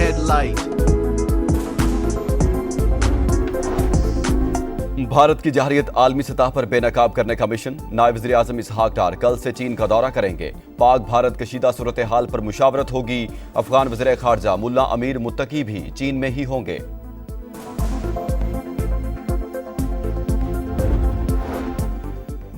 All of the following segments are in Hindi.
headlight. भारत की जहरियत आलमी सतह पर बेनकाब करने का मिशन। नायब वज़ीर आज़म इसहाक डार कल से चीन का दौरा करेंगे। पाक भारत कशीदा सूरत हाल पर मुशावरत होगी। अफगान वज़ीर खारजा मुल्ला अमीर मुत्तकी भी चीन में ही होंगे।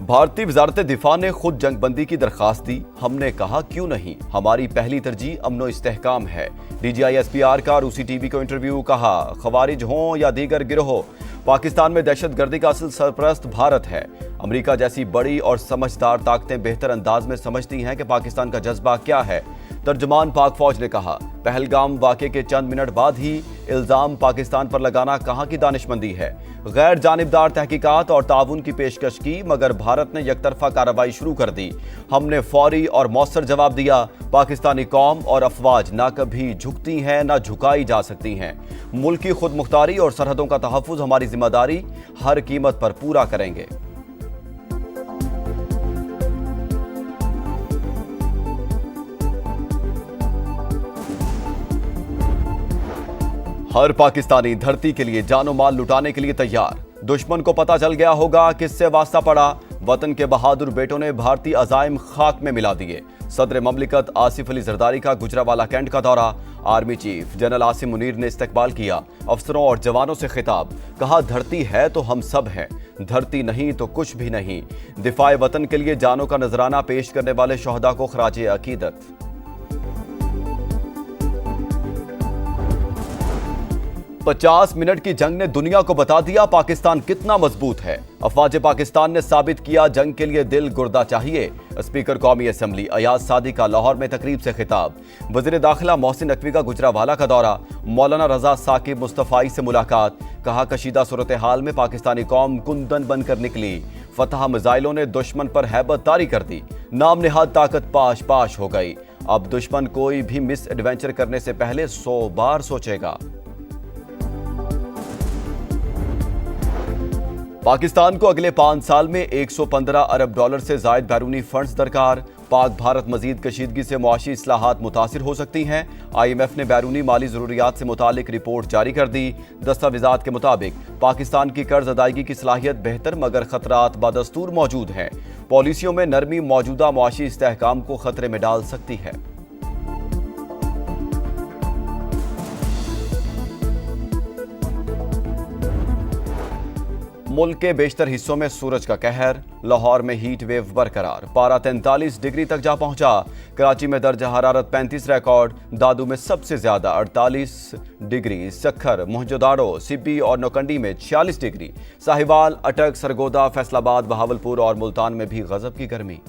भारतीय वजारत दिफा ने खुद जंगबंदी की दरखास्त दी। हमने कहा क्यों नहीं, हमारी पहली तरजीह अमनो इस्तेहकाम है। DGI-SPR का रूसी टीवी को इंटरव्यू। कहा खवारिज हों या दीगर गिरोह, पाकिस्तान में दहशतगर्दी का असल सरपरस्त भारत है। अमेरिका जैसी बड़ी और समझदार ताकतें बेहतर अंदाज में समझती हैं कि पाकिस्तान का जज्बा क्या है। तर्जुमान पाक फौज ने कहा पहलगाम वाक़े के चंद मिनट बाद ही इल्जाम पाकिस्तान पर लगाना कहाँ की दानिशमंदी है। गैर जानिबदार तहकीकात और ताउन की पेशकश की, मगर भारत ने यकतरफा कार्रवाई शुरू कर दी। हमने फौरी और मौसर जवाब दिया। पाकिस्तानी कौम और अफवाज ना कभी झुकती हैं ना झुकाई जा सकती हैं। मुल्क की खुद मुख्तारी और सरहदों का तहफ़्फ़ुज़ हमारी जिम्मेदारी, हर कीमत पर पूरा करेंगे। हर पाकिस्तानी धरती के लिए जानो माल लुटाने के लिए तैयार। दुश्मन को पता चल गया होगा किससे वास्ता पड़ा। वतन के बहादुर बेटों ने भारतीय अजाइम खाक में मिला दिए। सदर ममलिकत आसिफ अली जरदारी का गुजरावाला कैंट का दौरा। Army chief general Asim Munir ने इस्तकबाल किया। अफसरों और जवानों से खिताब। कहा धरती है तो हम सब हैं, धरती नहीं तो कुछ भी नहीं। दिफाए वतन के लिए जानों का नजराना पेश करने वाले शोहदा को खराजे अकीदत। 50 मिनट की जंग ने दुनिया को बता दिया पाकिस्तान कितना मजबूत है। अफवाज पाकिस्तान ने साबित किया जंग के लिए दिल गुर्दा चाहिए। स्पीकर कौमी असम्बली अयाज सादी का लाहौर में तकरीब से खिताब। वज़ीर दाखिला मोहसिन नकवी का गुजरावाला का दौरा। मौलाना रजा साकिब मुस्तफ़ाई से मुलाकात। कहा कशीदा सूरत हाल में पाकिस्तानी कौम कुंदन बनकर निकली। फतह मिसाइलों ने दुश्मन पर हैबत तारी कर दी। नाम निहाद ताकत पाश पाश हो गई। अब दुश्मन कोई भी मिस एडवेंचर करने से पहले 100 बार सोचेगा। पाकिस्तान को अगले 5 साल में 115 अरब डॉलर से जायद बैरूनी फंड्स दरकार। पाक भारत मजीद कशीदगी से मुआशी इस्लाहात मुतासिर हो सकती हैं। IMF ने बैरूनी माली ज़रूरियात से मुतालिक रिपोर्ट जारी कर दी। दस्तावेजात के मुताबिक पाकिस्तान की कर्ज अदायगी की सलाहियत बेहतर, मगर खतरात बदस्तूर मौजूद हैं। पॉलिसियों में नरमी मौजूदा मुआशी इस्तेहकाम को खतरे में डाल सकती है। मुल्क के बेशतर हिस्सों में सूरज का कहर। लाहौर में हीट वेव बरकरार। पारा 43 डिग्री तक जा पहुंचा। कराची में दर्जा हरारत 35 रिकॉर्ड। दादू में सबसे ज्यादा 48 डिग्री। सखर, मोहनजोदाड़ो, सिब्बी और नौकंडी में 46 डिग्री। साहिवाल, अटक, सरगोदा, फैसलाबाद, बहावलपुर और मुल्तान में भी गजब की गर्मी।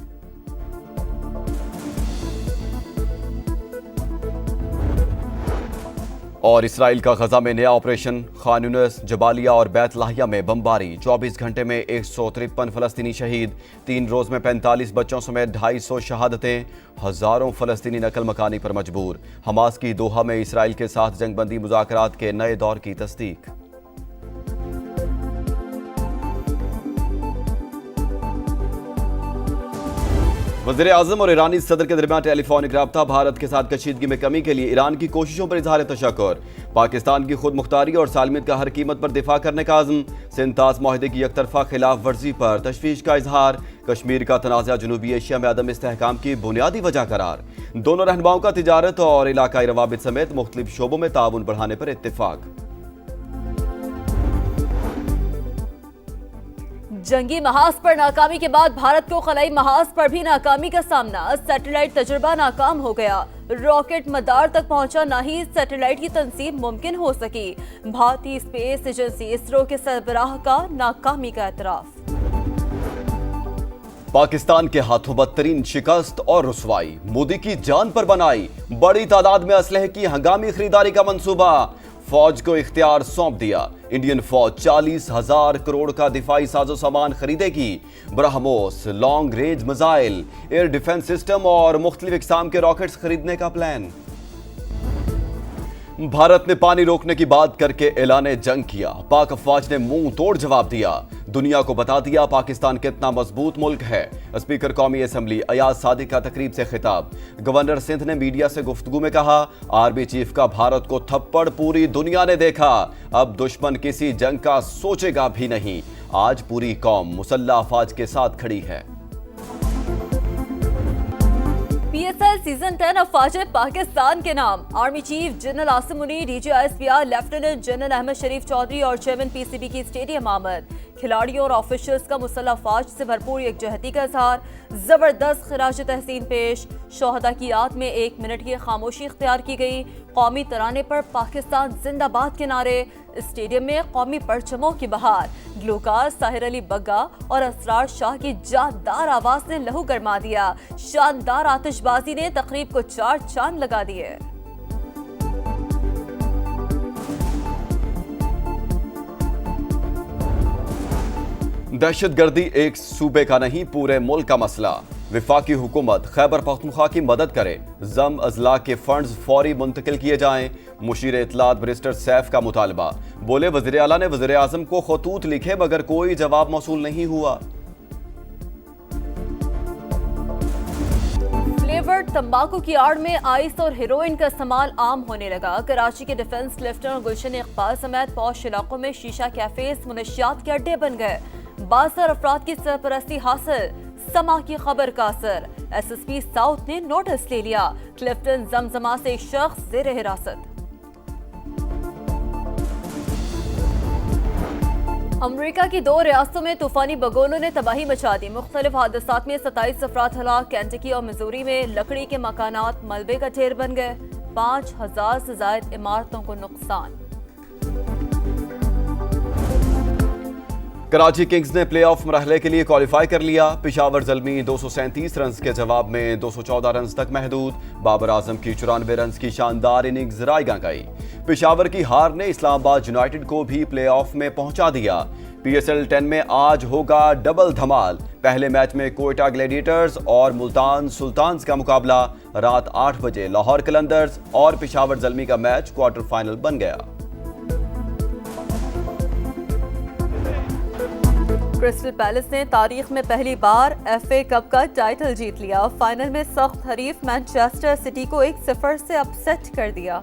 और इसराइल का गजा में नया ऑपरेशन। खान यूनिस, जबालिया और बैत लाहिया में बमबारी। 24 घंटे में 153 फलस्तीनी शहीद। 3 रोज में 45 बच्चों समेत 250 शहादतें। हजारों फलस्तीनी नकल मकानी पर मजबूर। हमास की दोहा में इसराइल के साथ जंगबंदी मुज़ाकरात के नए दौर की तस्दीक। वज़ीर आज़म और ईरानी सदर के दरमियान टेलीफोनिक रब्ता। भारत के साथ कशीदगी में कमी के लिए ईरान की कोशिशों पर इजहार तशक्कुर। पाकिस्तान की खुद मुख्तारी और सालमियत का हर कीमत पर दिफा करने का आज़म। सिंतास माहिदे की एकतरफा खिलाफ वर्जी पर तशवीश का इजहार। कश्मीर का तनाज़ा जनूबी एशिया में अदम इस्तेहकाम की बुनियादी वजह करार। दोनों रहनुमाओं का तिजारत और इलाकाई रवाबित समेत मुख्तलिफ शोबों में ताउन बढ़ाने पर इत्तेफाक। जंगी महाज पर नाकामी के बाद भारत को खलाई महाज पर भी नाकामी का सामना। सैटेलाइट तजुर्बा नाकाम हो गया। रॉकेट मदार तक पहुंचा, ना ही सैटेलाइट की तंसीब मुमकिन हो सकी। भारतीय स्पेस एजेंसी इसरो के सरबराह का नाकामी का एतराफ। पाकिस्तान के हाथों बदतरीन शिकस्त और रुसवाई। मोदी की जान पर बनाई। बड़ी तादाद में असलहे की हंगामी खरीदारी का मंसूबा। फौज को इख्तियार सौंप दिया। इंडियन फौज 40,000 करोड़ का दिफाई साजो सामान खरीदेगी। BrahMos, long range missile, air defence system और मुख्तलिफ इकसाम के रॉकेट्स खरीदने का प्लान। भारत ने पानी रोकने की बात करके ऐलाने जंग किया। पाक अफवाज ने मुंह तोड़ जवाब दिया। दुनिया को बता दिया पाकिस्तान कितना मजबूत मुल्क है। स्पीकर कौमी असेंबली अयाज सादिक का तकरीब से खिताब। गवर्नर सिंध ने मीडिया से गुफ्तगू में कहा, आर्मी चीफ का भारत को थप्पड़ पूरी दुनिया ने देखा। अब दुश्मन किसी जंग का सोचेगा भी नहीं। आज पूरी कौम मुसल्लह अफवाज के साथ खड़ी है। PSL सीजन 10 अफवाज पाकिस्तान के नाम। Army chief general Asim Munir, DGISPR lieutenant general Ahmed Sharif Chaudhry और चेयरमैन PCB की स्टेडियम आमद। खिलाड़ियों और ऑफिशियल्स का मुसल्लह अफवाज से भरपूर यकजहती का इजहार। जबरदस्त खिराज तहसीन पेश। शोहदा की याद में 1 मिनट की खामोशी इख्तियार की गई। कौमी तराने पर पाकिस्तान जिंदाबाद के नारे। स्टेडियम में कौमी परचमों की बहार। ग्लूकार साहिर अली बग्गा और असरार शाह की जानदार आवाज ने लहू गरमा दिया। शानदार आतिशबाजी ने तकरीब को 4 चांद लगा दिए। दहशतगर्दी एक सूबे का नहीं, पूरे मुल्क का मसला। विफाकी हुकूमत खैबर पख्तूनख्वा की मदद करे। जम अजला के फंड्स फौरी मुंतकिल किए जाएं। मुशीर इत्तलात बैरिस्टर सैफ का मुतालबा। बोले, वज़ीर आला ने वज़ीर आज़म को खतूत लिखे मगर कोई जवाब मौसूल नहीं हुआ। फ्लेवर्ड तंबाकू की आड़ में आइस और हेरोइन का इस्तेमाल आम होने लगा। कराची के डिफेंस लेफ्टिनेंट गुलशन इकबाल समेत पौश इलाकों में शीशा कैफेज मुनशियात के अड्डे बन गए। 62 अफराद की सरपरस्ती हासिल। समा की खबर का असर। SSP साउथ ने नोटिस ले लिया। क्लिफ्टन जमजमा से एक शख्स जेर हिरासत। अमेरिका की 2 रियासतों में तूफानी बगोलों ने तबाही मचा दी। मुख्तलिफ हादसात में 27 अफराद हलाक। कैंटकी और मिजूरी में लकड़ी के मकानात मलबे का ढेर बन गए। 5000 से ज्यादा इमारतों को नुकसान। कराची किंग्स ने प्लेऑफ मरहले के लिए क्वालिफाई कर लिया। पेशावर ज़ल्मी 237 रन के जवाब में 214 रन तक महदूद। बाबर आजम की 94 रन की शानदार इनिंग्स रायगा गई। पेशावर की हार ने इस्लामाबाद यूनाइटेड को भी प्लेऑफ में पहुंचा दिया। PSL 10 में आज होगा डबल धमाल। पहले मैच में कोयटा ग्लैडिएटर्स और मुल्तान सुल्तान्स का मुकाबला। रात 8 बजे लाहौर कलंदर्स और पेशावर ज़ल्मी का मैच क्वार्टर फाइनल बन गया। क्रिस्टल पैलेस ने तारीख में पहली बार FA कप का टाइटल जीत लिया। फाइनल में सख्त हरीफ मैनचेस्टर सिटी को 1-0 से अपसेट कर दिया।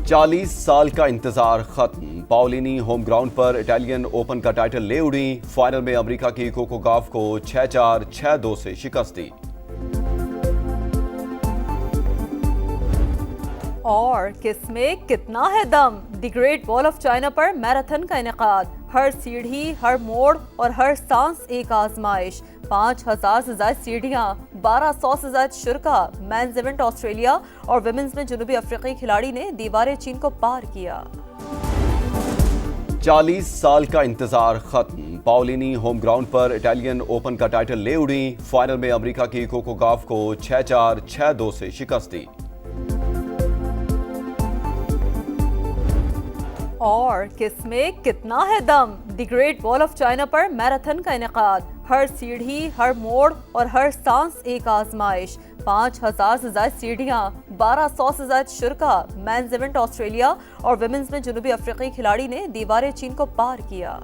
40 साल का इंतजार खत्म। पाओलिनी होम ग्राउंड पर इटालियन ओपन का टाइटल ले उड़ी। फाइनल में अमेरिका की कोको गॉफ को 6-4, 6-2 से शिकस्त दी। और किसमें कितना है दम। The great wall of China पर मैराथन का इनेकाद। हर सीढ़ी, हर मोड़ और हर सांस एक आजमाइश। 5000 से ज्यादा सीढ़ियां, 1200 से ज्यादा शुरका। मेंस इवेंट ऑस्ट्रेलिया और विमेंस में जुनूबी अफ्रीकी खिलाड़ी ने दीवार चीन को पार किया। 40 साल का इंतजार खत्म। पाओलिनी होम ग्राउंड पर इटालियन ओपन का टाइटल ले उड़ी। फाइनल में अमेरिका की कोको गॉफ को 6-4, 6-2 से शिकस्त दी। और किसमें कितना है दम। The great wall of China पर मैराथन का इनेकाद। हर सीढ़ी, हर मोड़ और हर सांस एक आजमाइश। 5000 से ज्यादा सीढ़ियां, 1200 से ज्यादा शुरका। मेंस इवेंट ऑस्ट्रेलिया और विमेंस में जुनूबी अफ्रीकी खिलाड़ी ने दीवार चीन को पार किया।